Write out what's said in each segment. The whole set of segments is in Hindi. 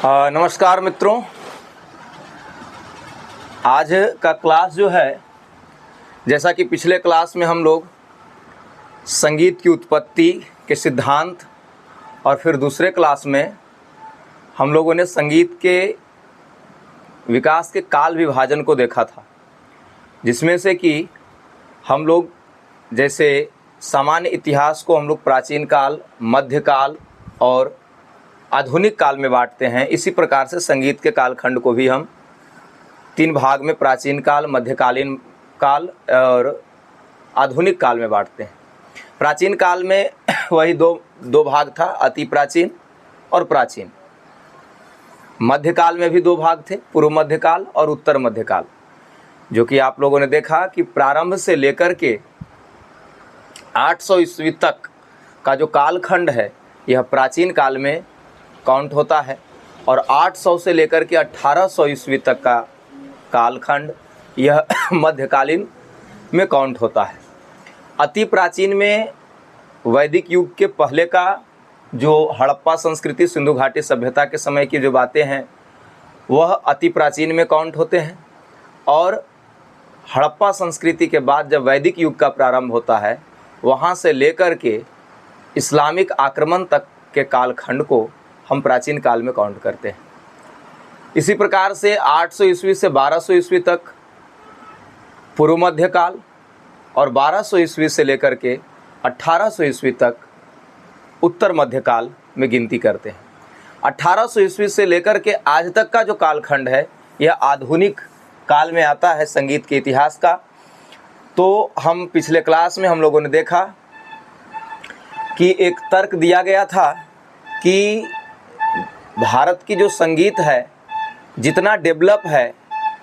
नमस्कार मित्रों, आज का क्लास जो है, जैसा कि पिछले क्लास में हम लोग संगीत की उत्पत्ति के सिद्धांत और फिर दूसरे क्लास में हम लोगों ने संगीत के विकास के काल विभाजन को देखा था, जिसमें से कि हम लोग जैसे सामान्य इतिहास को हम लोग प्राचीन काल, मध्यकाल और आधुनिक काल में बांटते हैं। इसी प्रकार से संगीत के कालखंड को भी हम 3 भाग में प्राचीन काल, मध्यकालीन काल और आधुनिक काल में बांटते हैं। प्राचीन काल में वही दो भाग था, अति प्राचीन और प्राचीन। मध्यकाल में भी 2 भाग थे, पूर्व मध्यकाल और उत्तर मध्यकाल, जो कि आप लोगों ने देखा कि प्रारंभ से लेकर के 800 ईस्वी तक का जो कालखंड है यह प्राचीन काल में काउंट होता है और 800 से लेकर के 1800 ईस्वी तक का कालखंड यह मध्यकालीन में काउंट होता है। अति प्राचीन में वैदिक युग के पहले का जो हड़प्पा संस्कृति, सिंधु घाटी सभ्यता के समय की जो बातें हैं वह अति प्राचीन में काउंट होते हैं, और हड़प्पा संस्कृति के बाद जब वैदिक युग का प्रारंभ होता है वहाँ से लेकर के इस्लामिक आक्रमण तक के कालखंड को हम प्राचीन काल में काउंट करते हैं। इसी प्रकार से 800 ईस्वी से 1200 ईस्वी तक पूर्व मध्यकाल और 1200 ईस्वी से लेकर के 1800 ईस्वी तक उत्तर मध्यकाल में गिनती करते हैं। 1800 ईस्वी से लेकर के आज तक का जो कालखंड है यह आधुनिक काल में आता है संगीत के इतिहास का। तो हम पिछले क्लास में हम लोगों ने देखा कि एक तर्क दिया गया था कि भारत की जो संगीत है जितना डेवलप है,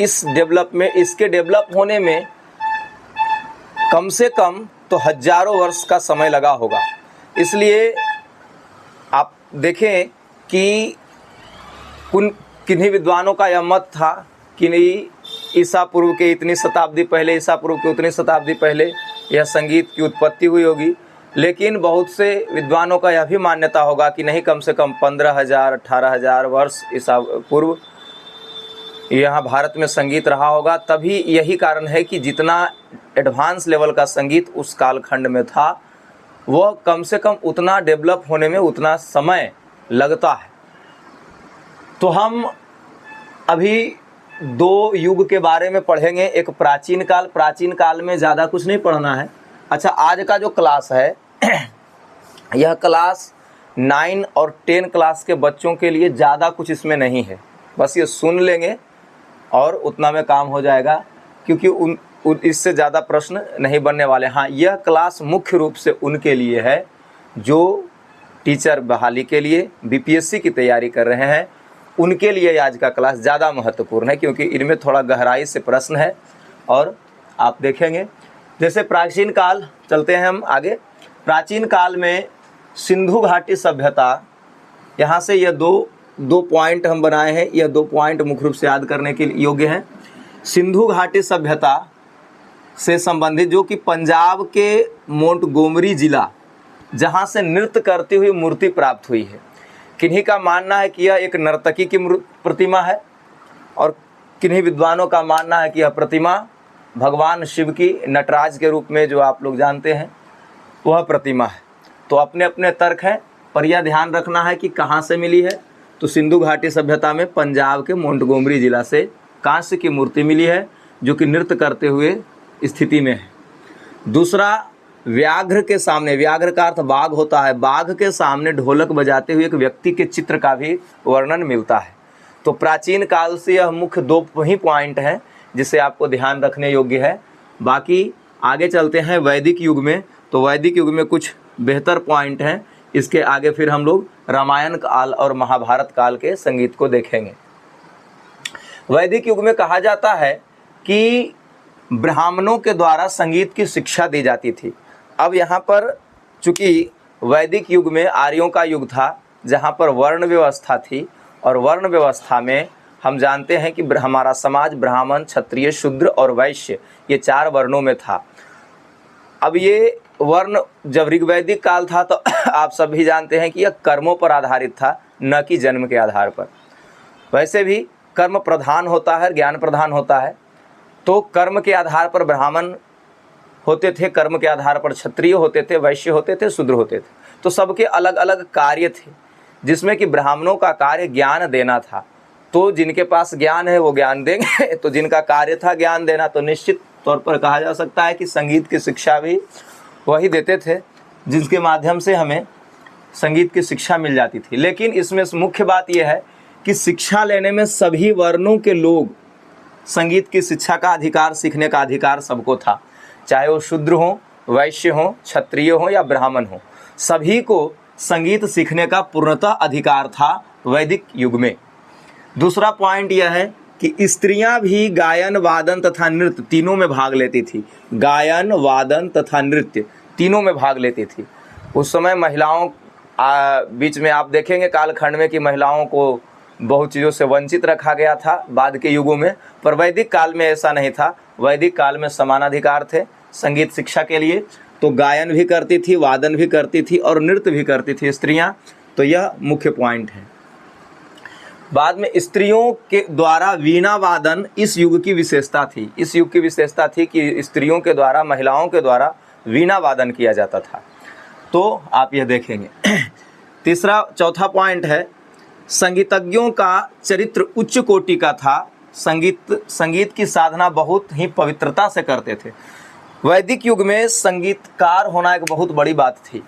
इसके डेवलप होने में कम से कम तो हजारों वर्ष का समय लगा होगा। इसलिए आप देखें कि किन्हीं विद्वानों का यह मत था कि नहीं, ईसा पूर्व के इतनी शताब्दी पहले, ईसा पूर्व के उतनी शताब्दी पहले यह संगीत की उत्पत्ति हुई होगी। लेकिन बहुत से विद्वानों का यह भी मान्यता होगा कि नहीं, कम से कम 15,000 18,000 वर्ष ईसा पूर्व यहाँ भारत में संगीत रहा होगा। तभी यही कारण है कि जितना एडवांस लेवल का संगीत उस कालखंड में था वह कम से कम उतना डेवलप होने में उतना समय लगता है। तो हम अभी 2 युग के बारे में पढ़ेंगे। एक प्राचीन काल में ज़्यादा कुछ नहीं पढ़ना है। अच्छा, आज का जो क्लास है यह क्लास 9 और 10 क्लास के बच्चों के लिए ज़्यादा कुछ इसमें नहीं है, बस ये सुन लेंगे और उतना में काम हो जाएगा, क्योंकि इससे ज़्यादा प्रश्न नहीं बनने वाले। हाँ, यह क्लास मुख्य रूप से उनके लिए है जो टीचर बहाली के लिए बीपीएससी की तैयारी कर रहे हैं। उनके लिए आज का क्लास ज़्यादा महत्वपूर्ण है, क्योंकि इनमें थोड़ा गहराई से प्रश्न है और आप देखेंगे। जैसे प्राचीन काल, चलते हैं हम आगे। प्राचीन काल में सिंधु घाटी सभ्यता, यहाँ से यह दो पॉइंट हम बनाए हैं। यह 2 पॉइंट मुख्य रूप से याद करने के योग्य हैं। सिंधु घाटी सभ्यता से संबंधित, जो कि पंजाब के मोंटगोमरी जिला, जहाँ से नृत्य करती हुई मूर्ति प्राप्त हुई है। किन्हीं का मानना है कि यह एक नर्तकी की प्रतिमा है और किन्हीं विद्वानों का मानना है कि यह प्रतिमा भगवान शिव की नटराज के रूप में, जो आप लोग जानते हैं, वह प्रतिमा है। तो अपने अपने तर्क हैं, पर यह ध्यान रखना है कि कहाँ से मिली है। तो सिंधु घाटी सभ्यता में पंजाब के मोंटगोमरी जिला से कांस्य की मूर्ति मिली है, जो कि नृत्य करते हुए स्थिति में है। दूसरा, व्याघ्र के सामने, व्याघ्र का अर्थ बाघ होता है, बाघ के सामने ढोलक बजाते हुए एक व्यक्ति के चित्र का भी वर्णन मिलता है। तो प्राचीन काल से यह मुख्य 2 ही पॉइंट हैं जिसे आपको ध्यान रखने योग्य है। बाकी आगे चलते हैं वैदिक युग में। तो वैदिक युग में कुछ बेहतर पॉइंट हैं। इसके आगे फिर हम लोग रामायण काल और महाभारत काल के संगीत को देखेंगे। वैदिक युग में कहा जाता है कि ब्राह्मणों के द्वारा संगीत की शिक्षा दी जाती थी। अब यहाँ पर चूँकि वैदिक युग में आर्यों का युग था, जहाँ पर वर्ण व्यवस्था थी, और वर्ण व्यवस्था में हम जानते हैं कि हमारा समाज ब्राह्मण, क्षत्रिय, शूद्र और वैश्य, ये 4 वर्णों में था। अब ये वर्ण जब ऋग्वैदिक काल था तो आप सभी जानते हैं कि यह कर्मों पर आधारित था, न कि जन्म के आधार पर। वैसे भी कर्म प्रधान होता है, ज्ञान प्रधान होता है। तो कर्म के आधार पर ब्राह्मण होते थे, कर्म के आधार पर क्षत्रिय होते थे, वैश्य होते थे, शूद्र होते थे। तो सबके अलग अलग कार्य थे, जिसमें कि ब्राह्मणों का कार्य ज्ञान देना था। तो जिनके पास ज्ञान है वो ज्ञान देंगे, तो जिनका कार्य था ज्ञान देना, तो निश्चित तौर पर कहा जा सकता है कि संगीत की शिक्षा भी वही देते थे, जिसके माध्यम से हमें संगीत की शिक्षा मिल जाती थी। लेकिन इसमें मुख्य बात यह है कि शिक्षा लेने में सभी वर्णों के लोग, संगीत की शिक्षा का अधिकार, सीखने का अधिकार सबको था, चाहे वो शूद्र हो, वैश्य हो, क्षत्रिय हो या ब्राह्मण हो, सभी को संगीत सीखने का पूर्णतः अधिकार था वैदिक युग में। दूसरा पॉइंट यह है कि स्त्रियां भी गायन, वादन तथा नृत्य तीनों में भाग लेती थी। गायन, वादन तथा नृत्य तीनों में भाग लेती थी। उस समय महिलाओं बीच में आप देखेंगे कालखंड में कि महिलाओं को बहुत चीज़ों से वंचित रखा गया था बाद के युगों में, पर वैदिक काल में ऐसा नहीं था। वैदिक काल में समान अधिकार थे संगीत शिक्षा के लिए। तो गायन भी करती थी, वादन भी करती थी और नृत्य भी करती थी स्त्रियां। तो यह मुख्य पॉइंट है। बाद में स्त्रियों के द्वारा वीणा वादन इस युग की विशेषता थी। इस युग की विशेषता थी कि स्त्रियों के द्वारा, महिलाओं के द्वारा वीणा वादन किया जाता था। तो आप यह देखेंगे। चौथा पॉइंट है, संगीतज्ञों का चरित्र उच्च कोटि का था। संगीत की साधना बहुत ही पवित्रता से करते थे। वैदिक युग में संगीतकार होना एक बहुत बड़ी बात थी।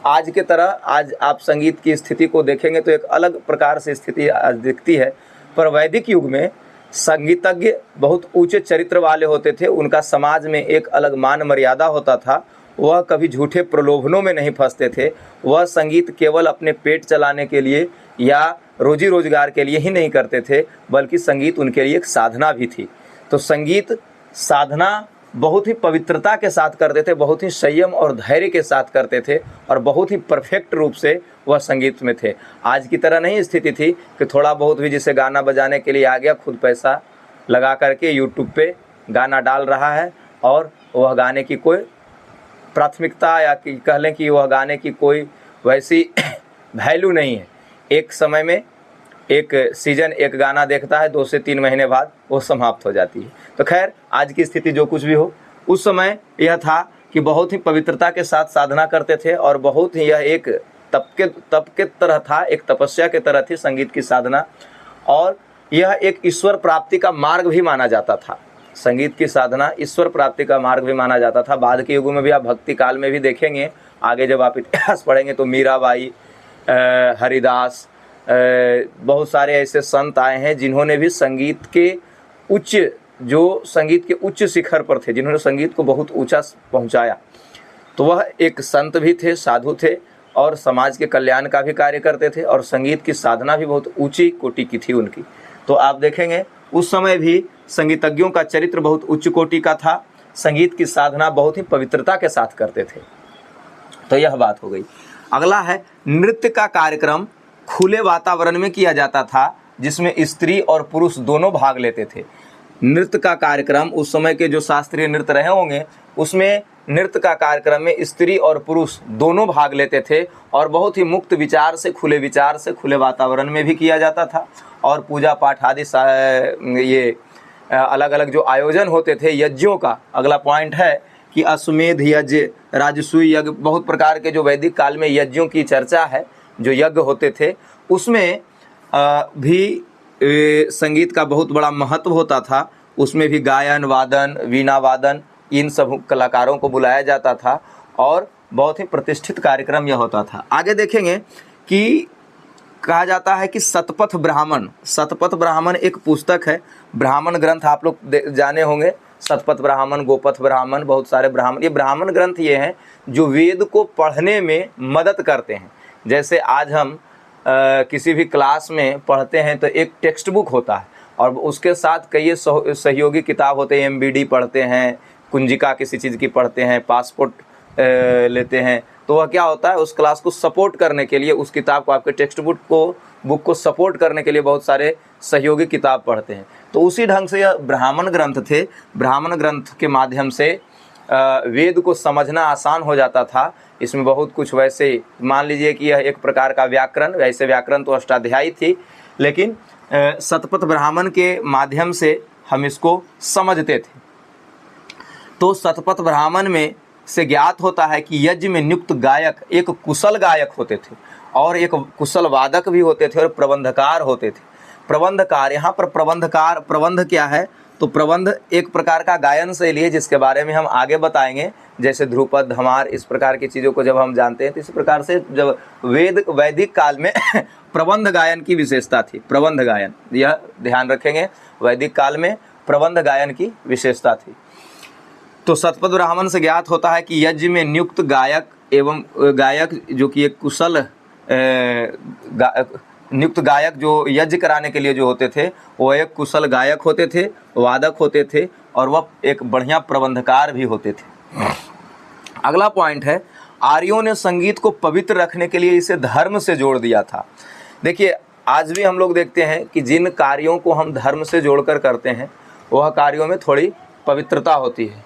आज के तरह आज आप संगीत की स्थिति को देखेंगे तो एक अलग प्रकार से स्थिति आज दिखती है, पर वैदिक युग में संगीतज्ञ बहुत ऊंचे चरित्र वाले होते थे। उनका समाज में एक अलग मान मर्यादा होता था। वह कभी झूठे प्रलोभनों में नहीं फंसते थे। वह संगीत केवल अपने पेट चलाने के लिए या रोजी रोजगार के लिए ही नहीं करते थे, बल्कि संगीत उनके लिए एक साधना भी थी। तो संगीत साधना बहुत ही पवित्रता के साथ करते थे, बहुत ही संयम और धैर्य के साथ करते थे और बहुत ही परफेक्ट रूप से वह संगीत में थे। आज की तरह नहीं स्थिति थी कि थोड़ा बहुत भी जिसे गाना बजाने के लिए आ गया, खुद पैसा लगा करके यूट्यूब पे गाना डाल रहा है और वह गाने की कोई प्राथमिकता या कह लें कि वह गाने की कोई वैसी वैल्यू नहीं है। एक समय में एक सीजन एक गाना देखता है, 2 से 3 महीने बाद वो समाप्त हो जाती है। तो खैर आज की स्थिति जो कुछ भी हो, उस समय यह था कि बहुत ही पवित्रता के साथ साधना करते थे और बहुत ही यह एक तप के तरह था, एक तपस्या के तरह थी संगीत की साधना। और यह एक ईश्वर प्राप्ति का मार्ग भी माना जाता था। संगीत की साधना ईश्वर प्राप्ति का मार्ग भी माना जाता था। बाद के युगों में भी आप भक्ति काल में भी देखेंगे, आगे जब आप इतिहास पढ़ेंगे तो मीराबाई, हरिदास, बहुत सारे ऐसे संत आए हैं जिन्होंने भी संगीत के उच्च शिखर पर थे, जिन्होंने संगीत को बहुत ऊंचा पहुंचाया। तो वह एक संत भी थे, साधु थे और समाज के कल्याण का भी कार्य करते थे और संगीत की साधना भी बहुत ऊंची कोटि की थी उनकी। तो आप देखेंगे उस समय भी संगीतज्ञों का चरित्र बहुत उच्च कोटि का था। संगीत की साधना बहुत ही पवित्रता के साथ करते थे। तो यह बात हो गई। अगला है, नृत्य का कार्यक्रम खुले वातावरण में किया जाता था, जिसमें स्त्री और पुरुष दोनों भाग लेते थे। नृत्य का कार्यक्रम उस समय के जो शास्त्रीय नृत्य रहे होंगे, उसमें नृत्य का कार्यक्रम में स्त्री और पुरुष दोनों भाग लेते थे और बहुत ही मुक्त विचार से, खुले वातावरण में भी किया जाता था। और पूजा पाठ आदि ये अलग अलग जो आयोजन होते थे यज्ञों का, अगला पॉइंट है कि अश्वमेध यज्ञ, राजसूय यज्ञ, बहुत प्रकार के जो वैदिक काल में यज्ञों की चर्चा है, जो यज्ञ होते थे उसमें भी संगीत का बहुत बड़ा महत्व होता था। उसमें भी गायन, वादन, वीणा वादन, इन सब कलाकारों को बुलाया जाता था और बहुत ही प्रतिष्ठित कार्यक्रम यह होता था। आगे देखेंगे कि कहा जाता है कि शतपथ ब्राह्मण एक पुस्तक है, ब्राह्मण ग्रंथ आप लोग जाने होंगे। शतपथ ब्राह्मण, गोपथ ब्राह्मण, बहुत सारे ब्राह्मण, ये ब्राह्मण ग्रंथ ये हैं जो वेद को पढ़ने में मदद करते हैं। जैसे आज हम किसी भी क्लास में पढ़ते हैं तो एक टेक्स्ट बुक होता है और उसके साथ कई सहयोगी किताब होते हैं। MBD पढ़ते हैं, कुंजिका किसी चीज़ की पढ़ते हैं, पासपोर्ट लेते हैं, तो वह क्या होता है, उस क्लास को सपोर्ट करने के लिए, उस किताब को, आपके टेक्स्ट बुक को सपोर्ट करने के लिए बहुत सारे सहयोगी किताब पढ़ते हैं। तो उसी ढंग से यह ब्राह्मण ग्रंथ थे। ब्राह्मण ग्रंथ के माध्यम से वेद को समझना आसान हो जाता था। इसमें बहुत कुछ, वैसे मान लीजिए कि यह एक प्रकार का व्याकरण, वैसे व्याकरण तो अष्टाध्यायी थी, लेकिन शतपथ ब्राह्मण के माध्यम से हम इसको समझते थे। तो शतपथ ब्राह्मण में से ज्ञात होता है कि यज्ञ में नियुक्त गायक एक कुशल गायक होते थे और एक कुशल वादक भी होते थे और प्रबंधकार होते थे। प्रबंधकार, यहाँ पर प्रबंधकार, प्रबंध क्या है? तो प्रबंध एक प्रकार का गायन शैली है जिसके बारे में हम आगे बताएंगे, जैसे ध्रुपद, धमार, इस प्रकार की चीज़ों को जब हम जानते हैं तो इस प्रकार से जब वैदिक काल में प्रबंध गायन की विशेषता थी। प्रबंध गायन, यह ध्यान रखेंगे, वैदिक काल में प्रबंध गायन की विशेषता थी। तो शतपथ ब्राह्मण से ज्ञात होता है कि यज्ञ में नियुक्त गायक एवं गायक जो कि एक कुशल नियुक्त गायक जो यज्ञ कराने के लिए जो होते थे वो एक कुशल गायक होते थे, वादक होते थे और वह एक बढ़िया प्रबंधकार भी होते थे। अगला पॉइंट है, आर्यों ने संगीत को पवित्र रखने के लिए इसे धर्म से जोड़ दिया था। देखिए, आज भी हम लोग देखते हैं कि जिन कार्यों को हम धर्म से जोड़कर करते हैं वह कार्यों में थोड़ी पवित्रता होती है।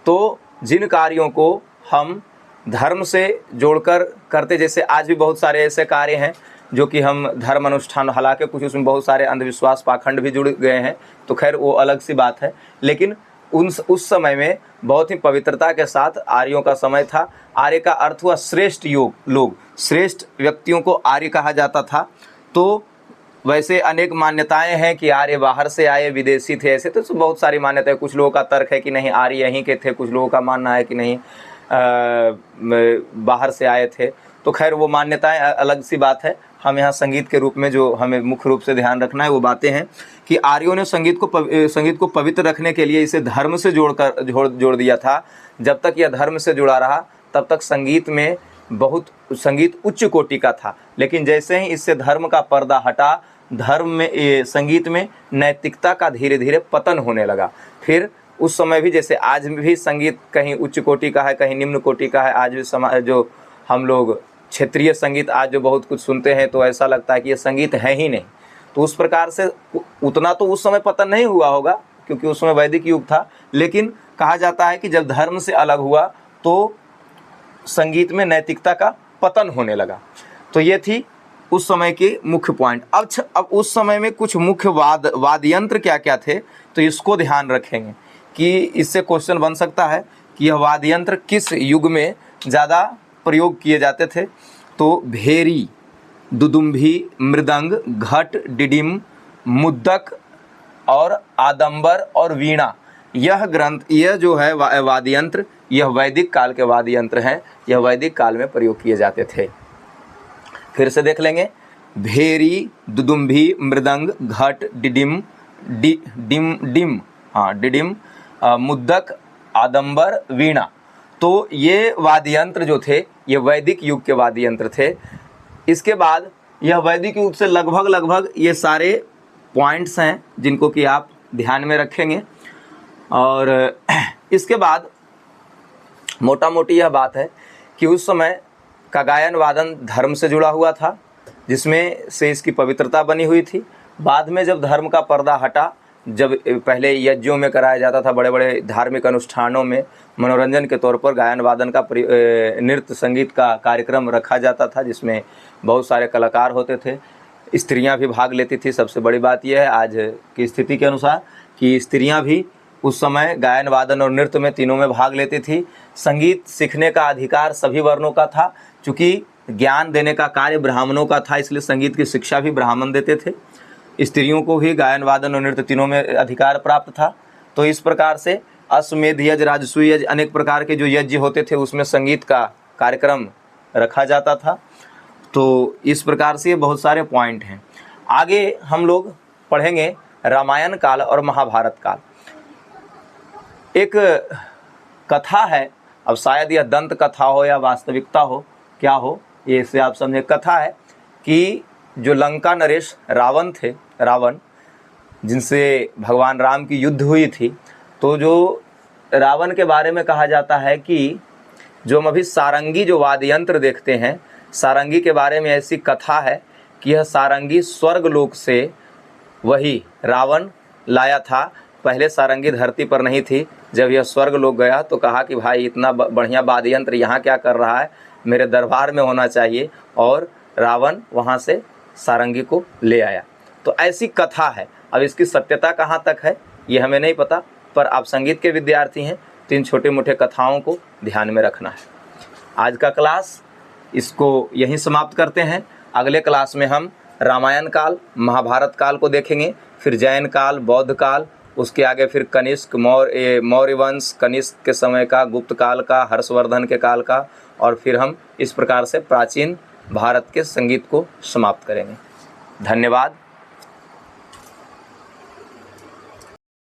तो जिन कार्यों को हम धर्म से जोड़कर करते, जैसे आज भी बहुत सारे ऐसे कार्य हैं जो कि हम धर्म अनुष्ठान, हालांकि कुछ उसमें बहुत सारे अंधविश्वास पाखंड भी जुड़ गए हैं, तो खैर वो अलग सी बात है, लेकिन उस समय में बहुत ही पवित्रता के साथ आर्यों का समय था। आर्य का अर्थ हुआ श्रेष्ठ लोग, श्रेष्ठ व्यक्तियों को आर्य कहा जाता था। तो वैसे अनेक मान्यताएं हैं कि आर्य बाहर से आए, विदेशी थे, ऐसे तो बहुत सारी मान्यताएं। कुछ लोगों का तर्क है कि नहीं आर्य यहीं के थे, कुछ लोगों का मानना है कि नहीं बाहर से आए थे। तो खैर वो मान्यताएं अलग सी बात है। हम यहाँ संगीत के रूप में जो हमें मुख्य रूप से ध्यान रखना है वो बातें हैं कि आर्यों ने संगीत को पवित्र रखने के लिए इसे धर्म से जोड़ दिया था। जब तक यह धर्म से जुड़ा रहा तब तक संगीत उच्च कोटि का था, लेकिन जैसे ही इससे धर्म का पर्दा हटा, धर्म में संगीत में नैतिकता का धीरे धीरे पतन होने लगा। फिर उस समय भी, जैसे आज भी संगीत कहीं उच्च कोटि का है, कहीं निम्न कोटि का है। आज भी समाज जो हम लोग क्षेत्रीय संगीत आज जो बहुत कुछ सुनते हैं तो ऐसा लगता है कि ये संगीत है ही नहीं। तो उस प्रकार से उतना तो उस समय पतन नहीं हुआ होगा क्योंकि उस समय वैदिक युग था, लेकिन कहा जाता है कि जब धर्म से अलग हुआ तो संगीत में नैतिकता का पतन होने लगा। तो ये थी उस समय के मुख्य पॉइंट। अब उस समय में कुछ मुख्य वाद्य यंत्र क्या क्या थे, तो इसको ध्यान रखेंगे कि इससे क्वेश्चन बन सकता है कि यह वाद्य यंत्र किस युग में ज़्यादा प्रयोग किए जाते थे। तो भेरी, दुदुम्भी, मृदंग, घट, डिडिम, मुद्दक और आदंबर और वीणा, यह जो है वाद्य यंत्र, यह वैदिक काल के वाद्य यंत्र हैं। यह वैदिक काल में प्रयोग किए जाते थे। फिर से देख लेंगे, भेरी, दुदुम्भी, मृदंग, घट, डिडिम, डिडिम, मुद्दक, आदंबर, वीणा। तो ये वाद्य यंत्र जो थे ये वैदिक युग के वाद्य यंत्र थे। इसके बाद यह वैदिक युग से लगभग ये सारे पॉइंट्स हैं जिनको कि आप ध्यान में रखेंगे। और इसके बाद मोटा मोटी यह बात है कि उस समय का गायन वादन धर्म से जुड़ा हुआ था, जिसमें से इसकी पवित्रता बनी हुई थी। बाद में जब धर्म का पर्दा हटा, जब पहले यज्ञों में कराया जाता था, बड़े बड़े धार्मिक अनुष्ठानों में मनोरंजन के तौर पर गायन वादन का नृत्य संगीत का कार्यक्रम रखा जाता था, जिसमें बहुत सारे कलाकार होते थे। स्त्रियां भी भाग लेती थी। सबसे बड़ी बात यह है आज की स्थिति के अनुसार कि स्त्रियां भी उस समय गायन वादन और नृत्य में तीनों में भाग लेती थी। संगीत सीखने का अधिकार सभी वर्णों का था। चूँकि ज्ञान देने का कार्य ब्राह्मणों का था, इसलिए संगीत की शिक्षा भी ब्राह्मण देते थे। स्त्रियों को भी गायन वादन और नृत्य तीनों में अधिकार प्राप्त था। तो इस प्रकार से अश्वमेध यज्ञ, राजसूय यज्ञ, अनेक प्रकार के जो यज्ञ होते थे उसमें संगीत का कार्यक्रम रखा जाता था। तो इस प्रकार से बहुत सारे पॉइंट हैं। आगे हम लोग पढ़ेंगे रामायण काल और महाभारत काल। एक कथा है, अब शायद यह दंत कथा हो या वास्तविकता हो, क्या हो ये इससे आप समझे। कथा है कि जो लंका नरेश रावण थे, रावण जिनसे भगवान राम की युद्ध हुई थी, तो जो रावण के बारे में कहा जाता है कि जो हम अभी सारंगी जो वाद्य यंत्र देखते हैं, सारंगी के बारे में ऐसी कथा है कि यह सारंगी स्वर्ग लोक से वही रावण लाया था। पहले सारंगी धरती पर नहीं थी। जब यह स्वर्ग लोक गया तो कहा कि भाई इतना बढ़िया वाद्य यंत्र यहाँ क्या कर रहा है, मेरे दरबार में होना चाहिए। और रावण वहाँ से सारंगी को ले आया। तो ऐसी कथा है। अब इसकी सत्यता कहाँ तक है ये हमें नहीं पता, पर आप संगीत के विद्यार्थी हैं तो इन छोटे मोटे कथाओं को ध्यान में रखना है। आज का क्लास इसको यहीं समाप्त करते हैं। अगले क्लास में हम रामायण काल, महाभारत काल को देखेंगे, फिर जैन काल, बौद्ध काल, उसके आगे फिर कनिष्क, मौर्य वंश, कनिष्क के समय का, गुप्त काल का, हर्षवर्धन के काल का, और फिर हम इस प्रकार से प्राचीन भारत के संगीत को समाप्त करेंगे। धन्यवाद।